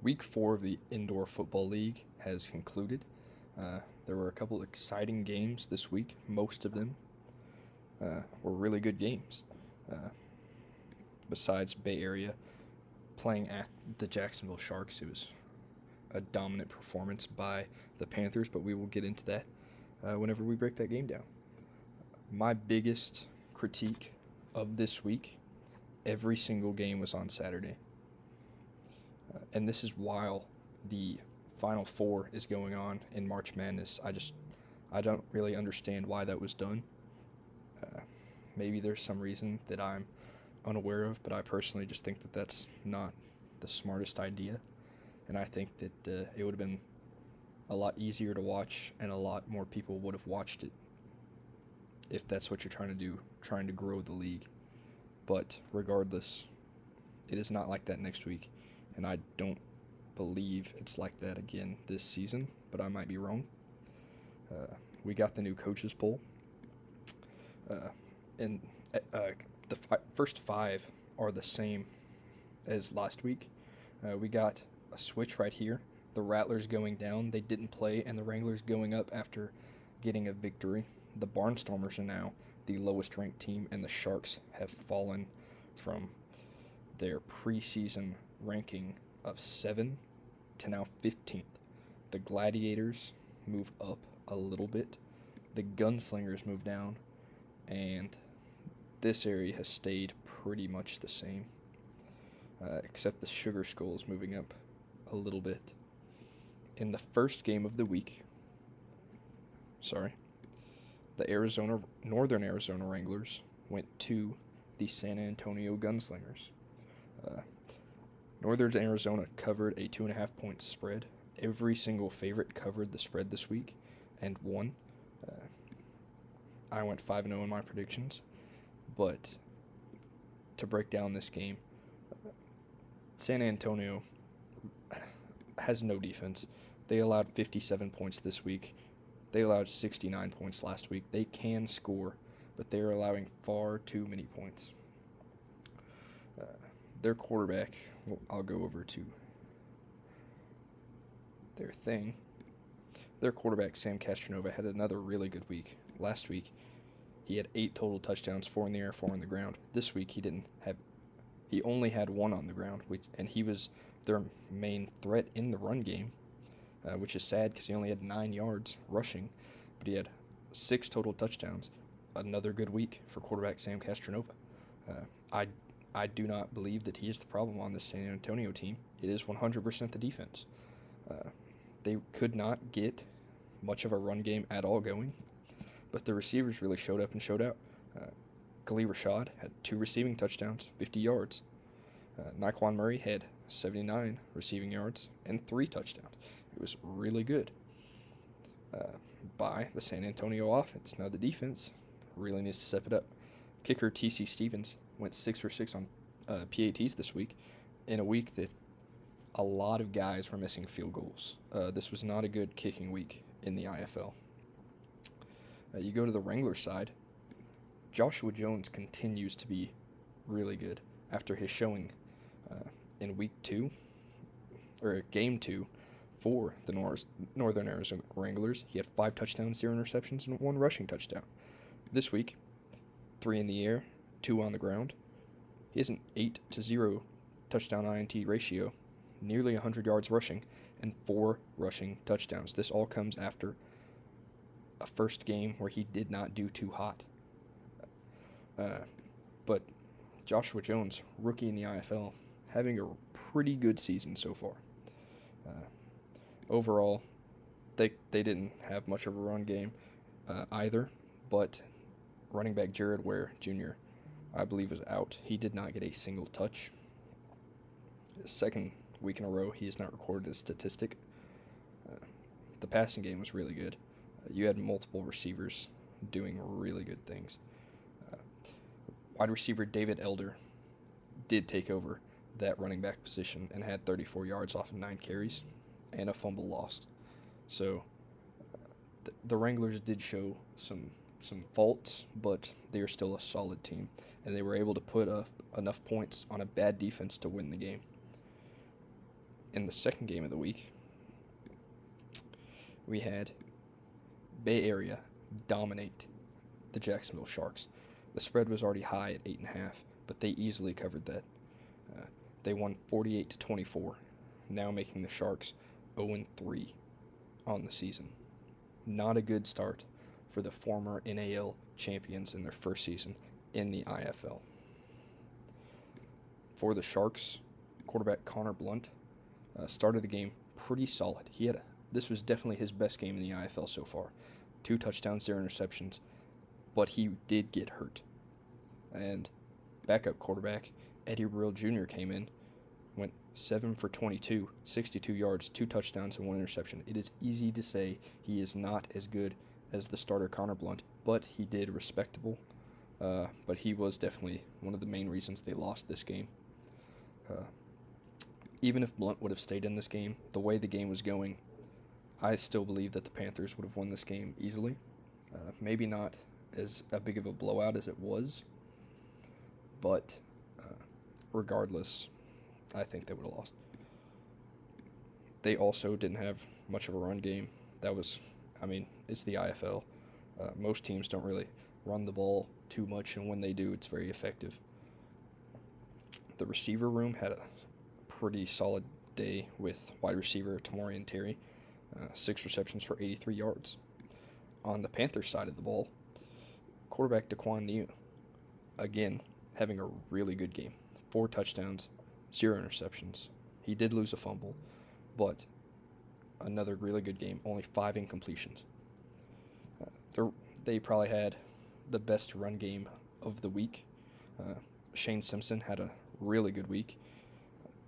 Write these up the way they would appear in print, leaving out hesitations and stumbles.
Week 4 of the Indoor Football League has concluded. There were a couple exciting games this week. Most of them were really good games. Uh, Besides Bay Area playing at the Jacksonville Sharks, it was a dominant performance by the Panthers, but we will get into that whenever we break that game down. My biggest critique of this week, every single game was on Saturday. And this is while the Final Four is going on in March Madness. I don't really understand why that was done. Maybe there's some reason that I'm unaware of, but I personally just think that that's not the smartest idea. And I think that it would have been a lot easier to watch, and a lot more people would have watched it if that's what you're trying to do, trying to grow the league. But regardless, it is not like that next week, and I don't believe it's like that again this season, but I might be wrong. We got the new coaches poll, and the first five are the same as last week. We got a switch right here. The Rattlers going down, they didn't play, and the Wranglers going up after getting a victory. The Barnstormers are now the lowest ranked team, and the Sharks have fallen from their preseason ranking of 7 to now 15th. The Gladiators move up a little bit. The Gunslingers move down, and this area has stayed pretty much the same, except the Sugar Skull is moving up a little bit. In the first game of the week, the Northern Arizona Wranglers went to the San Antonio Gunslingers. Northern Arizona covered a 2.5 point spread. Every single favorite covered the spread this week and won. I went 5-0 in my predictions, but to break down this game, San Antonio has no defense. They allowed 57 points this week. They allowed 69 points last week. They can score, but they're allowing far too many points. Their quarterback, I'll go over to their thing. Their quarterback, Sam Castronova, had another really good week. Last week, he had 8 total touchdowns, 4 in the air, 4 on the ground. This week, he only had 1 on the ground, and he was their main threat in the run game, which is sad because he only had 9 yards rushing, but he had 6 total touchdowns. Another good week for quarterback Sam Castronova. I do not believe that he is the problem on this San Antonio team. It is 100% the defense. They could not get much of a run game at all going, but the receivers really showed up and showed out. Khalil Rashad had 2 receiving touchdowns, 50 yards. Naquan Murray had 79 receiving yards and 3 touchdowns. It was really good by the San Antonio offense. Now the defense really needs to step it up. Kicker T.C. Stevens went 6 for 6 on PATs this week, in a week that a lot of guys were missing field goals. This was not a good kicking week in the IFL. You go to the Wrangler side, Joshua Jones continues to be really good after his showing in game 2 for the Northern Arizona Wranglers. He had 5 touchdowns, 0 interceptions, and 1 rushing touchdown. This week, 3 in the air, 2 on the ground. He has an 8-0 touchdown INT ratio, nearly 100 yards rushing, and 4 rushing touchdowns. This all comes after a first game where he did not do too hot. But Joshua Jones, rookie in the IFL, having a pretty good season so far. Overall, they didn't have much of a run game either, but running back Jared Ware Jr., I believe, was out. He did not get a single touch. His second week in a row, he has not recorded a statistic. The passing game was really good. You had multiple receivers doing really good things. Wide receiver David Elder did take over that running back position and had 34 yards off of 9 carries and a fumble lost. So the Wranglers did show some faults, but they are still a solid team, and they were able to put up enough points on a bad defense to win the game. In the second game of the week, we had Bay Area dominate the Jacksonville Sharks. The spread was already high at 8.5, but they easily covered that. They won 48-24, now making the Sharks 0-3 on the season. Not a good start for the former NAL champions in their first season in the IFL. For the Sharks, quarterback Connor Blunt started the game pretty solid. This was definitely his best game in the IFL so far. 2 touchdowns, 0 interceptions, but he did get hurt. And backup quarterback Eddie Brill Jr. came in, went 7 for 22, 62 yards, 2 touchdowns, and 1 interception. It is easy to say he is not as good as the starter Connor Blunt, but he did respectable. But he was definitely one of the main reasons they lost this game. Even if Blunt would have stayed in this game, the way the game was going, I still believe that the Panthers would have won this game easily. Maybe not as a big of a blowout as it was, but regardless, I think they would have lost. They also didn't have much of a run game. It's the IFL. Most teams don't really run the ball too much, and when they do, it's very effective. The receiver room had a pretty solid day with wide receiver Tamorian Terry, 6 receptions for 83 yards. On the Panthers side of the ball, quarterback Daquan Neal, again, having a really good game. 4 touchdowns, 0 interceptions. He did lose a fumble, but another really good game, only 5 incompletions. They probably had the best run game of the week. Shane Simpson had a really good week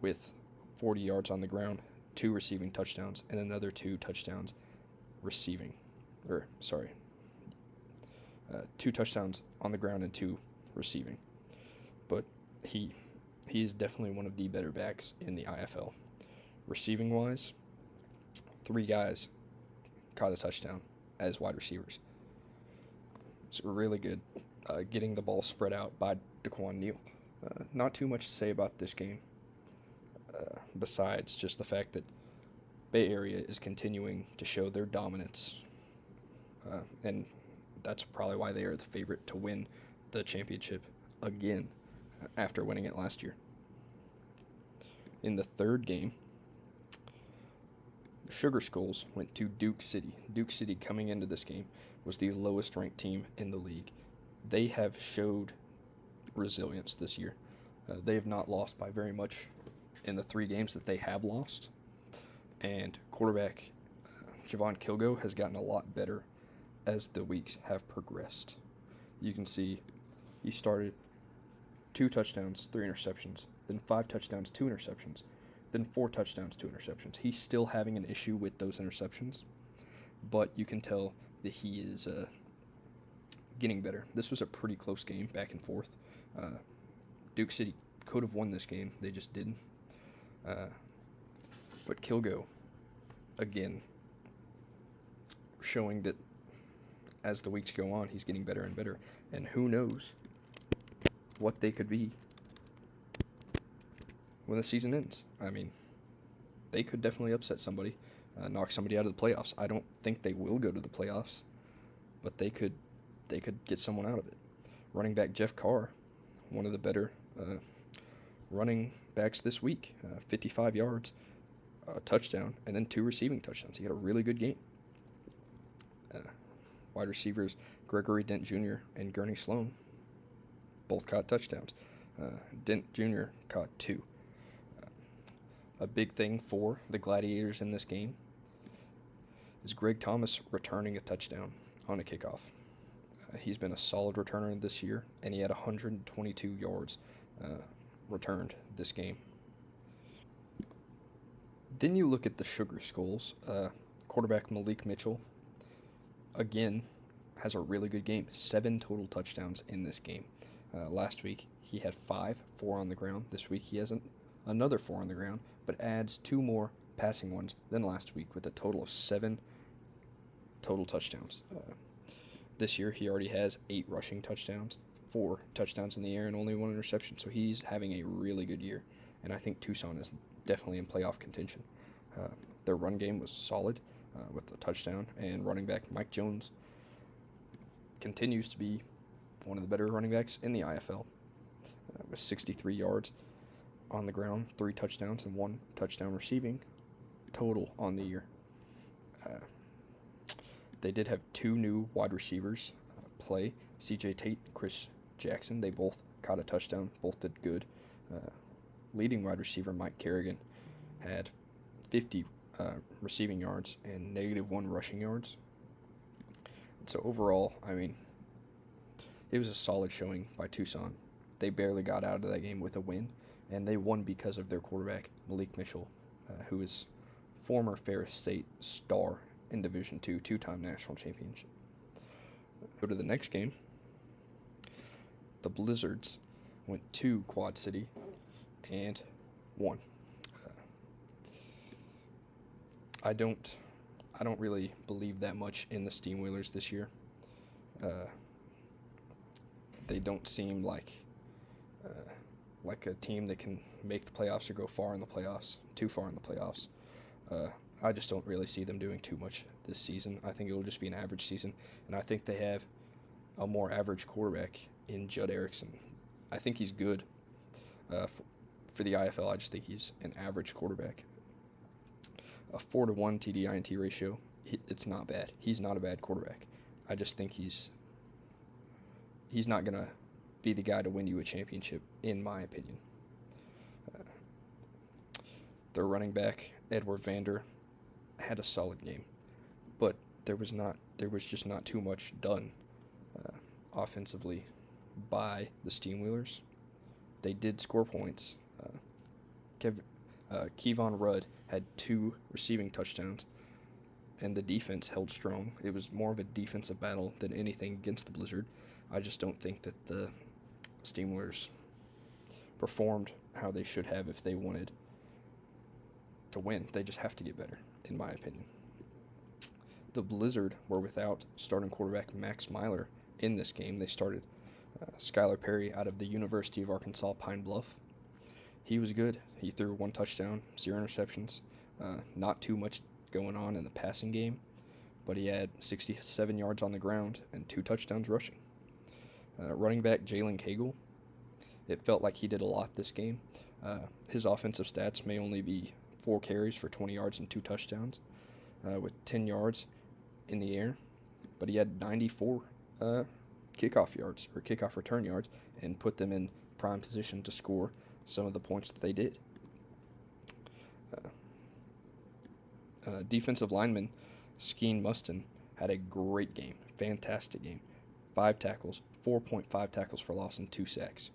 with 40 yards on the ground, 2 receiving touchdowns, and another 2 touchdowns receiving. 2 touchdowns on the ground and 2 receiving. But he is definitely one of the better backs in the IFL. Receiving-wise, 3 guys caught a touchdown as wide receivers. It's really good getting the ball spread out by Daquan Neal. Not too much to say about this game, besides just the fact that Bay Area is continuing to show their dominance, and that's probably why they are the favorite to win the championship again after winning it last year. In the third game, the Sugar Skulls went to Duke City. Duke City, coming into this game, was the lowest ranked team in the league. They have showed resilience this year. They have not lost by very much in the 3 games that they have lost. And quarterback Javon Kilgo has gotten a lot better as the weeks have progressed. You can see he started 2 touchdowns, 3 interceptions, then 5 touchdowns, 2 interceptions, then 4 touchdowns, 2 interceptions. He's still having an issue with those interceptions, but you can tell that he is getting better. This was a pretty close game, back and forth. Duke City could have won this game. They just didn't. But Kilgo, again, showing that as the weeks go on, he's getting better and better. And who knows what they could be when the season ends. They could definitely upset somebody, knock somebody out of the playoffs. I don't think they will go to the playoffs, but they could get someone out of it. Running back Jeff Carr, one of the better running backs this week, 55 yards, a touchdown, and then 2 receiving touchdowns. He had a really good game. Wide receivers Gregory Dent Jr. and Gurney Sloan both caught touchdowns. Dent Jr. caught 2. A big thing for the Gladiators in this game is Greg Thomas returning a touchdown on a kickoff. He's been a solid returner this year, and he had 122 yards returned this game. Then you look at the Sugar Skulls. Quarterback Malik Mitchell, again, has a really good game. 7 total touchdowns in this game. Last week, he had 5, 4 on the ground. This week, he has another 4 on the ground, but adds 2 more passing ones than last week with a total of 7 total touchdowns. This year, he already has 8 rushing touchdowns, 4 touchdowns in the air, and only 1 interception. So he's having a really good year, and I think Tucson is definitely in playoff contention. Their run game was solid with a touchdown, and running back Mike Jones continues to be one of the better running backs in the IFL with 63 yards on the ground, 3 touchdowns, and 1 touchdown receiving total on the year. They did have 2 new wide receivers play, CJ Tate and Chris Jackson. They both caught a touchdown, both did good. Leading wide receiver Mike Kerrigan had 50 receiving yards and -1 rushing yards. So overall, I mean, it was a solid showing by Tucson. They barely got out of that game with a win, and they won because of their quarterback, Malik Mitchell, who is former Ferris State star in Division II, 2-time national championship. Go to the next game. The Blizzards went to Quad City and won. I don't really believe that much in the Steamwheelers this year. They don't seem like a team that can make the playoffs or go far in the playoffs, too far in the playoffs. I just don't really see them doing too much this season. I think it'll just be an average season, and I think they have a more average quarterback in Judd Erickson. I think he's good for the IFL. I just think he's an average quarterback. A 4-to-1 TD/INT ratio, it's not bad. He's not a bad quarterback. I just think he's not going to be the guy to win you a championship, in my opinion. Their running back, Edward Vander, had a solid game, but there was just not too much done offensively by the Steamwheelers. They did score points. Kevon Rudd had 2 receiving touchdowns, and the defense held strong. It was more of a defensive battle than anything against the Blizzard. I just don't think that the Steamwheelers performed how they should have if they wanted to win. They just have to get better, in my opinion. The Blizzard were without starting quarterback Max Myler in this game. They started Skylar Perry out of the University of Arkansas Pine Bluff. He was good. He threw 1 touchdown, 0 interceptions. Not too much going on in the passing game, but he had 67 yards on the ground and 2 touchdowns rushing. Running back Jalen Cagle, it felt like he did a lot this game. His offensive stats may only be 4 carries for 20 yards and 2 touchdowns with 10 yards in the air, but he had 94 kickoff yards or kickoff return yards and put them in prime position to score some of the points that they did. Defensive lineman Skeen Mustin had a great game, fantastic game. 5 tackles, 4.5 tackles for loss, and 2 sacks.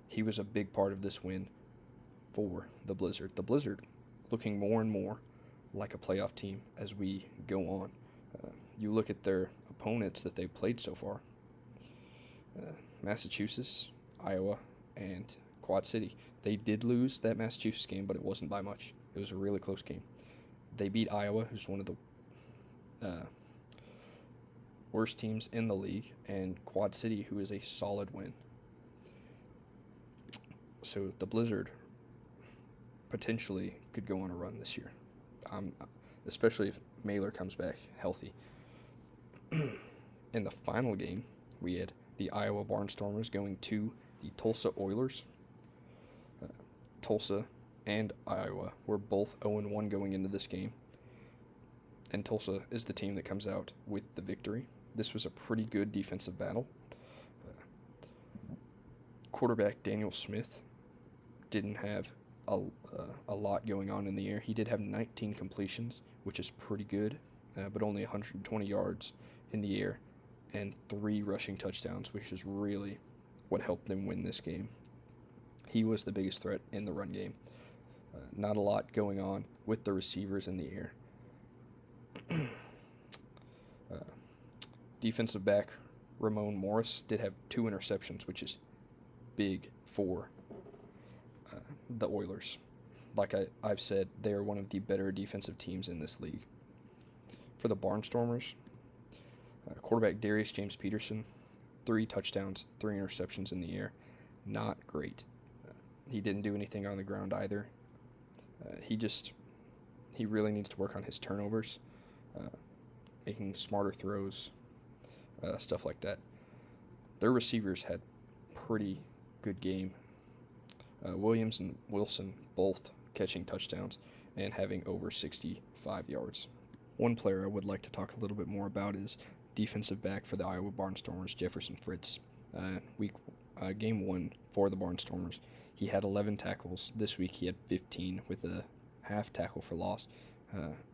He was a big part of this win for the Blizzard. The Blizzard looking more and more like a playoff team as we go on. You look at their opponents that they've played so far. Massachusetts, Iowa, and Quad City. They did lose that Massachusetts game, but it wasn't by much. It was a really close game. They beat Iowa, who's one of the worst teams in the league, and Quad City, who is a solid win. So the Blizzard potentially could go on a run this year, especially if Mailer comes back healthy. In the final game, we had the Iowa Barnstormers going to the Tulsa Oilers. Tulsa and Iowa were both 0-1 going into this game, and Tulsa is the team that comes out with the victory. This was a pretty good defensive battle. Quarterback Daniel Smith didn't have a lot going on in the air. He did have 19 completions, which is pretty good, but only 120 yards in the air and 3 rushing touchdowns, which is really what helped them win this game. He was the biggest threat in the run game. Not a lot going on with the receivers in the air. Defensive back Ramon Morris did have 2 interceptions, which is big for the Oilers. Like I've said, they are one of the better defensive teams in this league. For the Barnstormers, quarterback Darius James Peterson, 3 touchdowns, 3 interceptions in the air. Not great. He didn't do anything on the ground either. He really needs to work on his turnovers, making smarter throws, stuff like that. Their receivers had pretty good game. Williams and Wilson both catching touchdowns and having over 65 yards. One player I would like to talk a little bit more about is defensive back for the Iowa Barnstormers, Jefferson Fritz. Game 1 for the Barnstormers, he had 11 tackles. This week he had 15 with a half tackle for loss,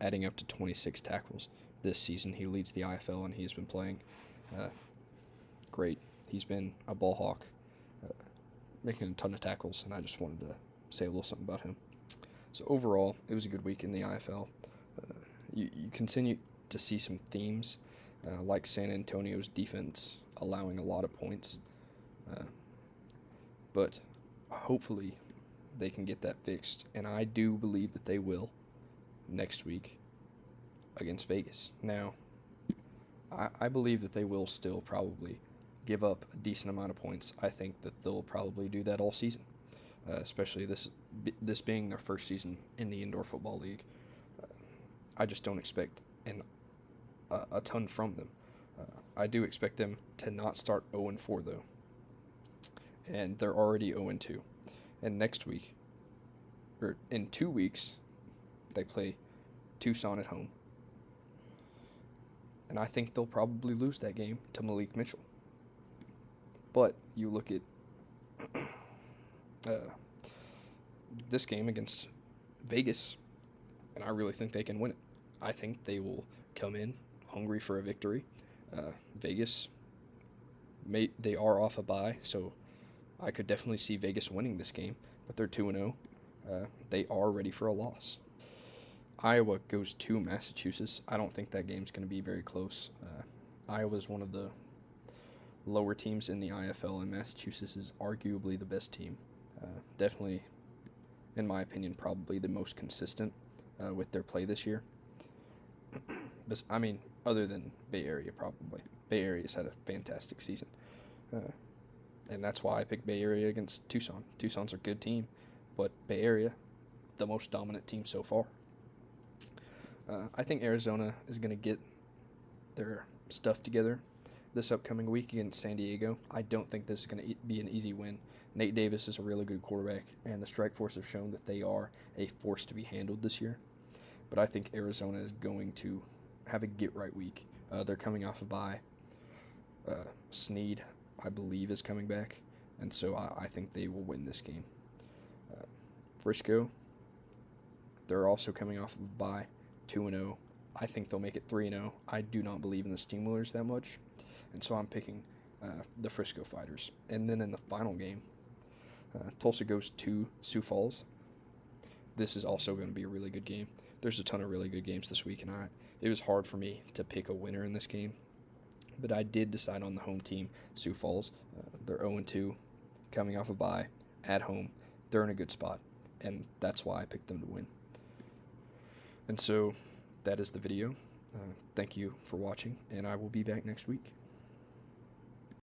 adding up to 26 tackles. This season he leads the IFL, and he has been playing great. He's been a ball hawk, making a ton of tackles, and I just wanted to say a little something about him. So overall, it was a good week in the IFL. You continue to see some themes, like San Antonio's defense allowing a lot of points, but hopefully they can get that fixed, and I do believe that they will next week against Vegas. Now, I believe that they will still probably give up a decent amount of points. I think that they'll probably do that all season, especially this being their first season in the Indoor Football League. I just don't expect a ton from them. I do expect them to not start 0-4 though, and they're already 0-2. And next week, or in 2 weeks, they play Tucson at home, and I think they'll probably lose that game to Malik Mitchell. But you look at this game against Vegas, and I really think they can win it. I think they will come in hungry for a victory. Vegas, they are off a bye, so I could definitely see Vegas winning this game, but they're 2-0. They are ready for a loss. Iowa goes to Massachusetts. I don't think that game's going to be very close. Iowa's one of the lower teams in the IFL, and Massachusetts is arguably the best team. Definitely, in my opinion, probably the most consistent with their play this year. But, I mean, other than Bay Area, probably. Bay Area's had a fantastic season. And that's why I picked Bay Area against Tucson. Tucson's a good team, but Bay Area, the most dominant team so far. I think Arizona is going to get their stuff together this upcoming week against San Diego. I don't think this is going to be an easy win. Nate Davis is a really good quarterback, and the Strike Force have shown that they are a force to be handled this year. But I think Arizona is going to have a get-right week. They're coming off a bye. Snead, I believe, is coming back, and so I think they will win this game. Frisco, they're also coming off of a bye, 2-0. I think they'll make it 3-0. I do not believe in the Steamrollers that much, and so I'm picking the Frisco Fighters. And then in the final game, Tulsa goes to Sioux Falls. This is also going to be a really good game. There's a ton of really good games this week, and it was hard for me to pick a winner in this game. But I did decide on the home team, Sioux Falls. They're 0-2, coming off a bye, at home. They're in a good spot, and that's why I picked them to win. And so that is the video. Thank you for watching, and I will be back next week.